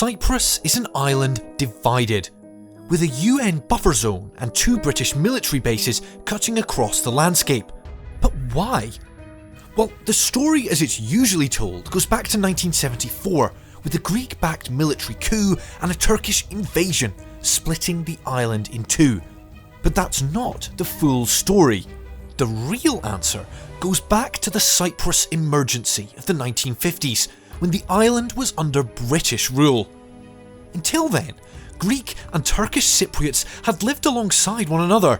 Cyprus is an island divided, with a UN buffer zone and 2 British military bases cutting across the landscape. But why? Well, the story as it's usually told goes back to 1974, with a Greek-backed military coup and a Turkish invasion splitting the island in 2. But that's not the full story. The real answer goes back to the Cyprus Emergency of the 1950s, when the island was under British rule. Until then, Greek and Turkish Cypriots had lived alongside one another.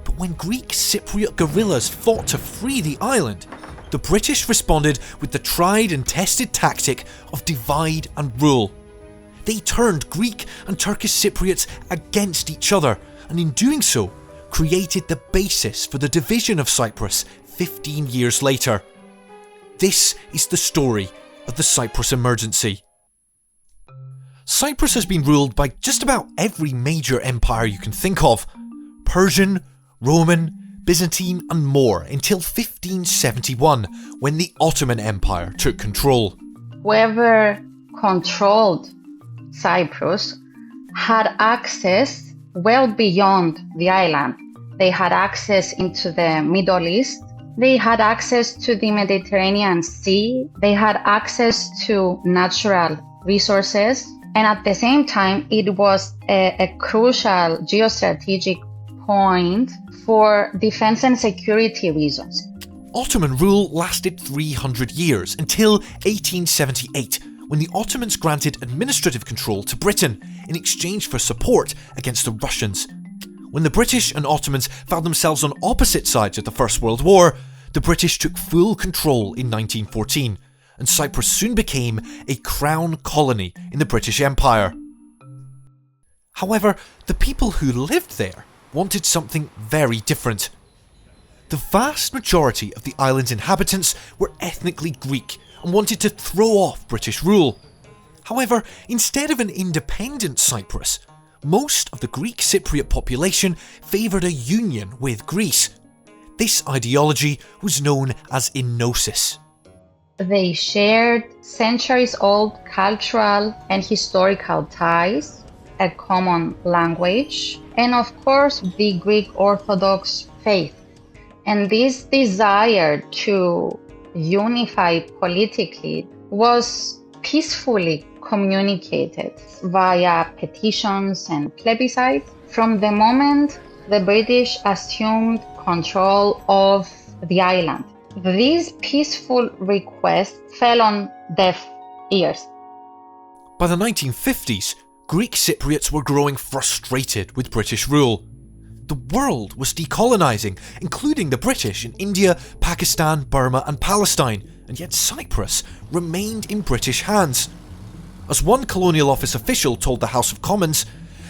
But when Greek Cypriot guerrillas fought to free the island, the British responded with the tried and tested tactic of divide and rule. They turned Greek and Turkish Cypriots against each other, and in doing so, created the basis for the division of Cyprus 15 years later. This is the story of the Cyprus Emergency. Cyprus has been ruled by just about every major empire you can think of: Persian, Roman, Byzantine and more, until 1571, when the Ottoman Empire took control. Whoever controlled Cyprus had access well beyond the island. They had access into the Middle East. They had access to the Mediterranean Sea. They had access to natural resources. And at the same time, it was a crucial geostrategic point for defense and security reasons. Ottoman rule lasted 300 years, until 1878, when the Ottomans granted administrative control to Britain in exchange for support against the Russians. When the British and Ottomans found themselves on opposite sides of the First World War, the British took full control in 1914, and Cyprus soon became a crown colony in the British Empire. However, the people who lived there wanted something very different. The vast majority of the island's inhabitants were ethnically Greek and wanted to throw off British rule. However, instead of an independent Cyprus, most of the Greek Cypriot population favoured a union with Greece. This ideology was known as enosis. They shared centuries-old cultural and historical ties, a common language, and of course the Greek Orthodox faith. And this desire to unify politically was peacefully communicated via petitions and plebiscites from the moment the British assumed control of the island. These peaceful requests fell on deaf ears. By the 1950s, Greek Cypriots were growing frustrated with British rule. The world was decolonising, including the British in India, Pakistan, Burma and Palestine, and yet Cyprus remained in British hands. As one Colonial Office official told the House of Commons,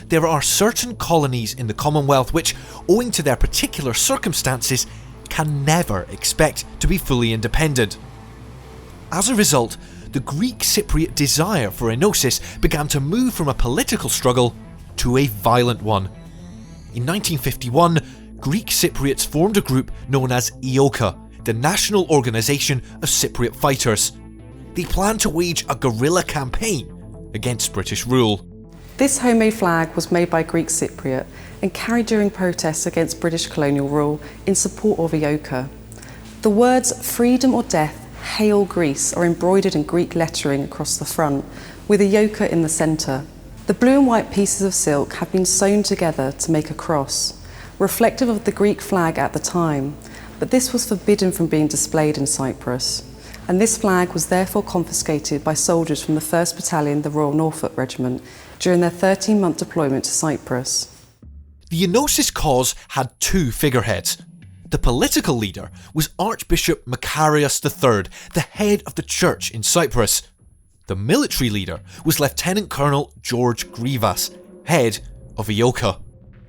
there are certain colonies in the Commonwealth which, owing to their particular circumstances, can never expect to be fully independent. As a result, the Greek Cypriot desire for enosis began to move from a political struggle to a violent one. In 1951, Greek Cypriots formed a group known as EOKA, the National Organisation of Cypriot Fighters. They planned to wage a guerrilla campaign against British rule. This homemade flag was made by Greek Cypriot and carried during protests against British colonial rule in support of EOKA. The words "Freedom or Death, Hail Greece" are embroidered in Greek lettering across the front, with EOKA in the centre. The blue and white pieces of silk have been sewn together to make a cross, reflective of the Greek flag at the time, but this was forbidden from being displayed in Cyprus, and this flag was therefore confiscated by soldiers from the 1st Battalion, the Royal Norfolk Regiment, during their 13-month deployment to Cyprus. The enosis cause had 2 figureheads. The political leader was Archbishop Macarius III, the head of the church in Cyprus. The military leader was Lieutenant Colonel George Grivas, head of EOKA.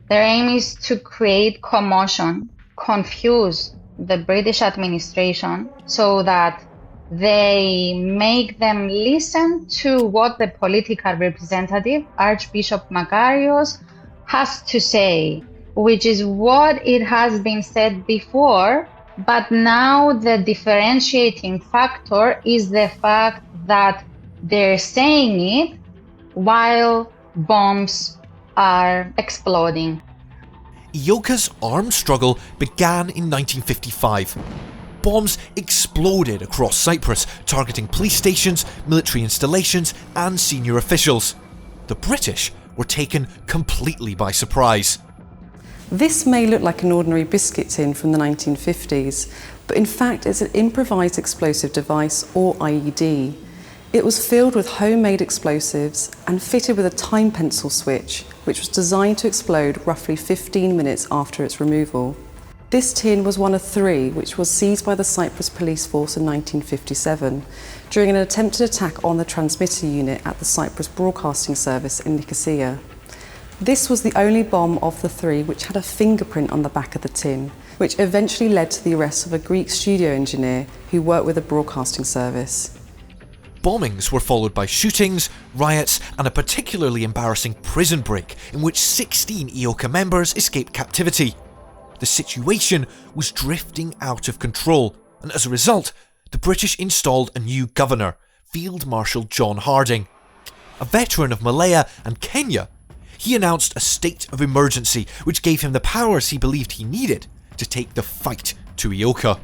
Their aim is to create commotion, confuse the British administration so that they make them listen to what the political representative, Archbishop Macarius, has to say, which is what it has been said before, but now the differentiating factor is the fact that they're saying it while bombs are exploding. EOKA's armed struggle began in 1955. Bombs exploded across Cyprus, targeting police stations, military installations and senior officials. The British were taken completely by surprise. This may look like an ordinary biscuit tin from the 1950s, but in fact it's an improvised explosive device, or IED. It was filled with homemade explosives and fitted with a time pencil switch, which was designed to explode roughly 15 minutes after its removal. This tin was one of three which was seized by the Cyprus police force in 1957 during an attempted attack on the transmitter unit at the Cyprus Broadcasting Service in Nicosia. This was the only bomb of the three which had a fingerprint on the back of the tin, which eventually led to the arrest of a Greek studio engineer who worked with the broadcasting service. Bombings were followed by shootings, riots and a particularly embarrassing prison break in which 16 EOKA members escaped captivity. The situation was drifting out of control, and as a result, the British installed a new governor, Field Marshal John Harding. A veteran of Malaya and Kenya, he announced a state of emergency which gave him the powers he believed he needed to take the fight to EOKA.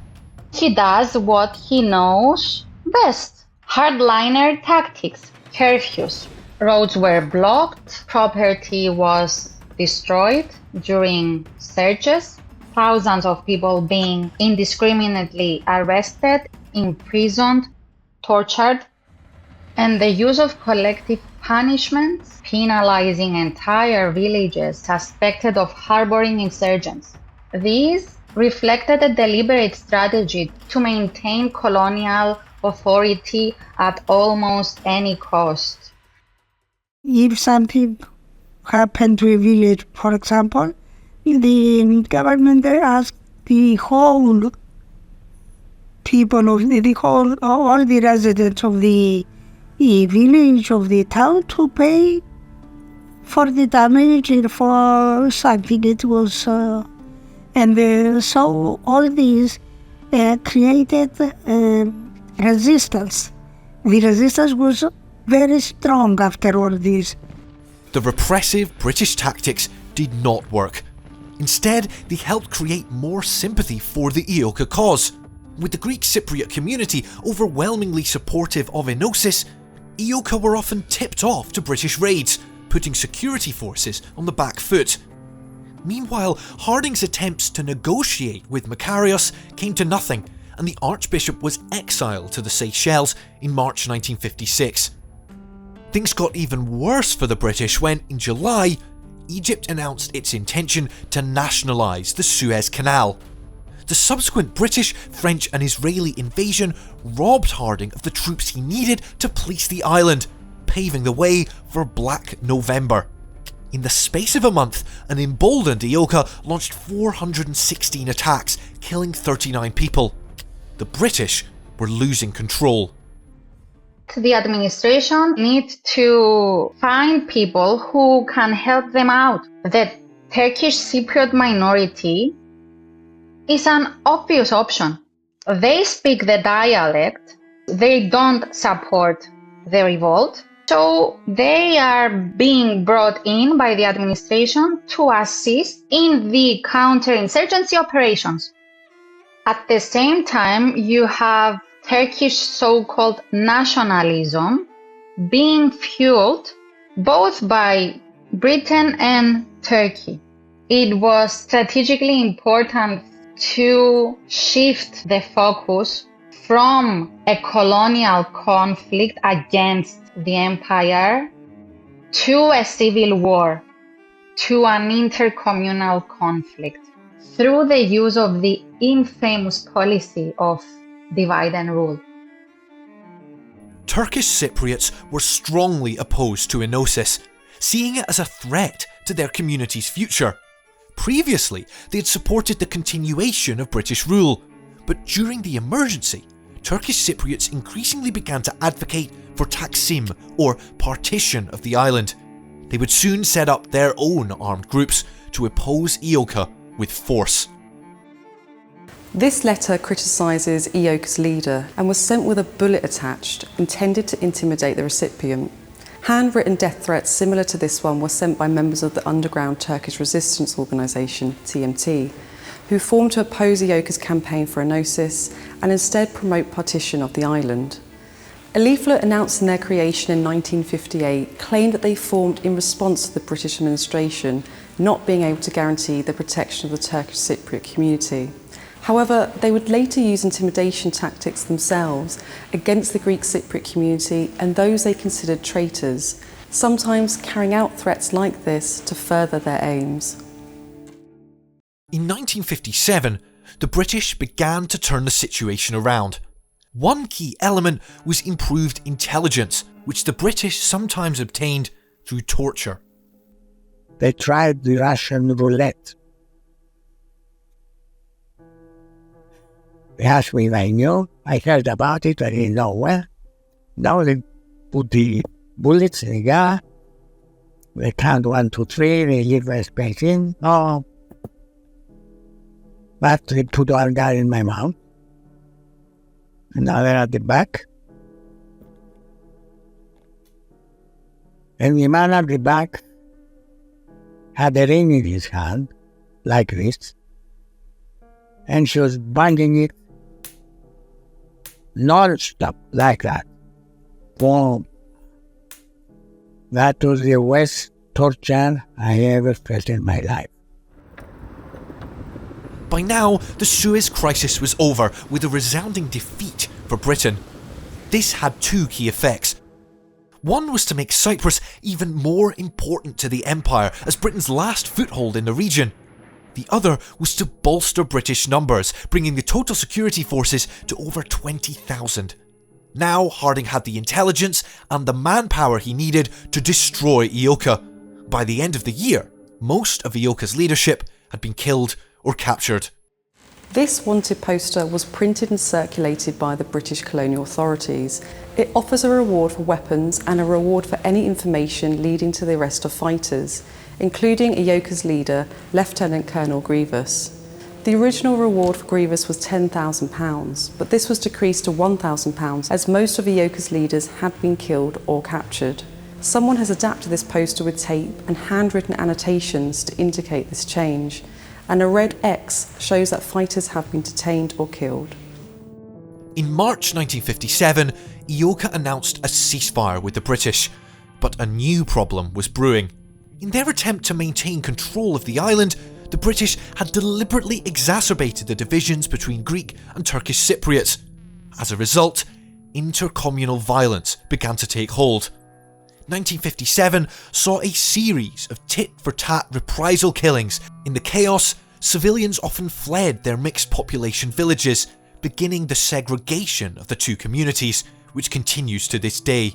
He does what he knows best: hardliner tactics, curfews. Roads were blocked, property was destroyed during searches, thousands of people being indiscriminately arrested, imprisoned, tortured, and the use of collective punishments, penalizing entire villages suspected of harboring insurgents. These reflected a deliberate strategy to maintain colonial authority at almost any cost. If something happened to a village, for example, the government asked the whole people of all the residents of the village, of the town, to pay for the damage and for something it was. So all these created resistance. The resistance was very strong after all this. The repressive British tactics did not work. Instead, they helped create more sympathy for the EOKA cause. With the Greek Cypriot community overwhelmingly supportive of Enosis, EOKA were often tipped off to British raids, putting security forces on the back foot. Meanwhile, Harding's attempts to negotiate with Makarios came to nothing, and the Archbishop was exiled to the Seychelles in March 1956. Things got even worse for the British when, in July, Egypt announced its intention to nationalise the Suez Canal. The subsequent British, French and Israeli invasion robbed Harding of the troops he needed to police the island, paving the way for Black November. In the space of a month, an emboldened EOKA launched 416 attacks, killing 39 people. The British were losing control. The administration needs to find people who can help them out. The Turkish Cypriot minority is an obvious option. They speak the dialect, they don't support the revolt, so they are being brought in by the administration to assist in the counterinsurgency operations. At the same time, you have Turkish so-called nationalism being fueled both by Britain and Turkey. It was strategically important to shift the focus from a colonial conflict against the empire to a civil war, to an intercommunal conflict, through the use of the infamous policy of divide and rule. Turkish Cypriots were strongly opposed to Enosis, seeing it as a threat to their community's future. Previously, they had supported the continuation of British rule, but during the emergency, Turkish Cypriots increasingly began to advocate for Taksim, or partition of the island. They would soon set up their own armed groups to oppose EOKA with force. This letter criticises EOKA's leader and was sent with a bullet attached, intended to intimidate the recipient. Handwritten death threats similar to this one were sent by members of the underground Turkish resistance organisation, TMT, who formed to oppose EOKA's campaign for enosis and instead promote partition of the island. A leaflet announced in their creation in 1958 claimed that they formed in response to the British administration not being able to guarantee the protection of the Turkish Cypriot community. However, they would later use intimidation tactics themselves against the Greek Cypriot community and those they considered traitors, sometimes carrying out threats like this to further their aims. In 1957, the British began to turn the situation around. One key element was improved intelligence, which the British sometimes obtained through torture. They tried the Russian roulette. They asked me if I knew. I heard about it, I didn't know where. Now they put the bullets in the gun. They count 1, 2, 3, they leave a space in. Oh. But they put one gun in my mouth. Another at the back. And the man at the back had a ring in his hand, like this, and she was banging it non-stop, like that. Boom. That was the worst torture I ever felt in my life. By now, the Suez Crisis was over, with a resounding defeat for Britain. This had two key effects. One was to make Cyprus even more important to the empire as Britain's last foothold in the region. The other was to bolster British numbers, bringing the total security forces to over 20,000. Now Harding had the intelligence and the manpower he needed to destroy EOKA. By the end of the year, most of EOKA's leadership had been killed or captured. This wanted poster was printed and circulated by the British colonial authorities. It offers a reward for weapons and a reward for any information leading to the arrest of fighters, including EOKA's leader, Lieutenant Colonel Grievous. The original reward for Grievous was £10,000, but this was decreased to £1,000 as most of EOKA's leaders had been killed or captured. Someone has adapted this poster with tape and handwritten annotations to indicate this change, and a red X shows that fighters have been detained or killed. In March 1957, EOKA announced a ceasefire with the British, but a new problem was brewing. In their attempt to maintain control of the island, the British had deliberately exacerbated the divisions between Greek and Turkish Cypriots. As a result, intercommunal violence began to take hold. 1957 saw a series of tit-for-tat reprisal killings. In the chaos, civilians often fled their mixed population villages, beginning the segregation of the two communities, which continues to this day.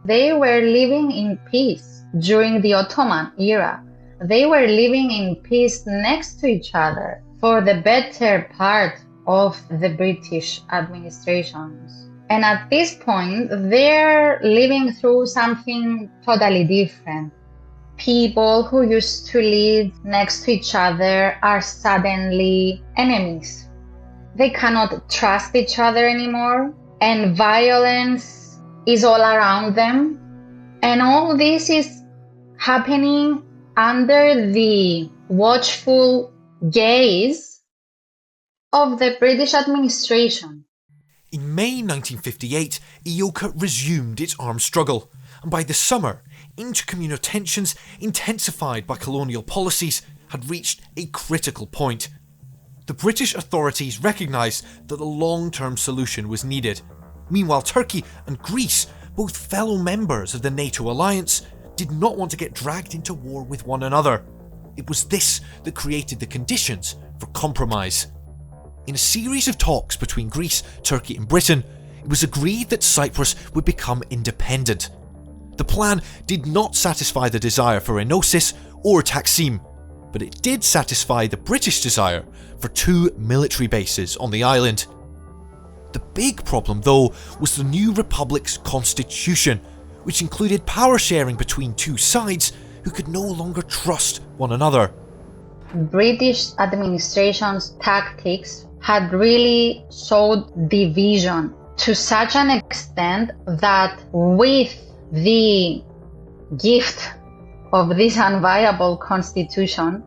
They were living in peace during the Ottoman era. They were living in peace next to each other for the better part of the British administrations. And at this point, they're living through something totally different. People who used to live next to each other are suddenly enemies. They cannot trust each other anymore, and violence is all around them. And all this is happening under the watchful gaze of the British administration. In May 1958, EOKA resumed its armed struggle, and by the summer, intercommunal tensions, intensified by colonial policies, had reached a critical point. The British authorities recognised that a long-term solution was needed. Meanwhile, Turkey and Greece, both fellow members of the NATO alliance, did not want to get dragged into war with one another. It was this that created the conditions for compromise. In a series of talks between Greece, Turkey and Britain, it was agreed that Cyprus would become independent. The plan did not satisfy the desire for enosis or Taksim, but it did satisfy the British desire for 2 military bases on the island. The big problem, though, was the new republic's constitution, which included power sharing between two sides who could no longer trust one another. British administration's tactics had really sowed division to such an extent that with the gift of this unviable constitution,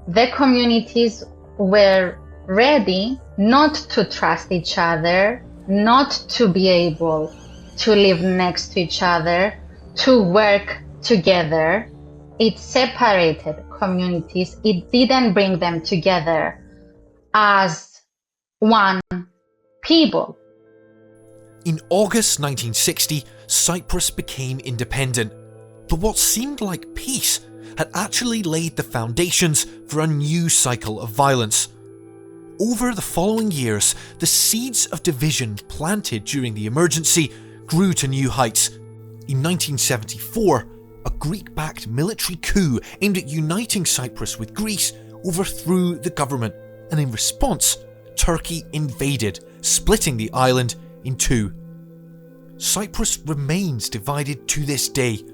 the communities were ready not to trust each other, not to be able to live next to each other, to work together. It separated communities. It didn't bring them together as one people. In August 1960, Cyprus became independent, but what seemed like peace had actually laid the foundations for a new cycle of violence. Over the following years, the seeds of division planted during the emergency grew to new heights. In 1974, a Greek-backed military coup aimed at uniting Cyprus with Greece overthrew the government, and in response, Turkey invaded, splitting the island in two. Cyprus remains divided to this day,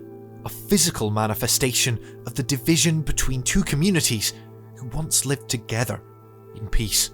a physical manifestation of the division between two communities who once lived together in peace.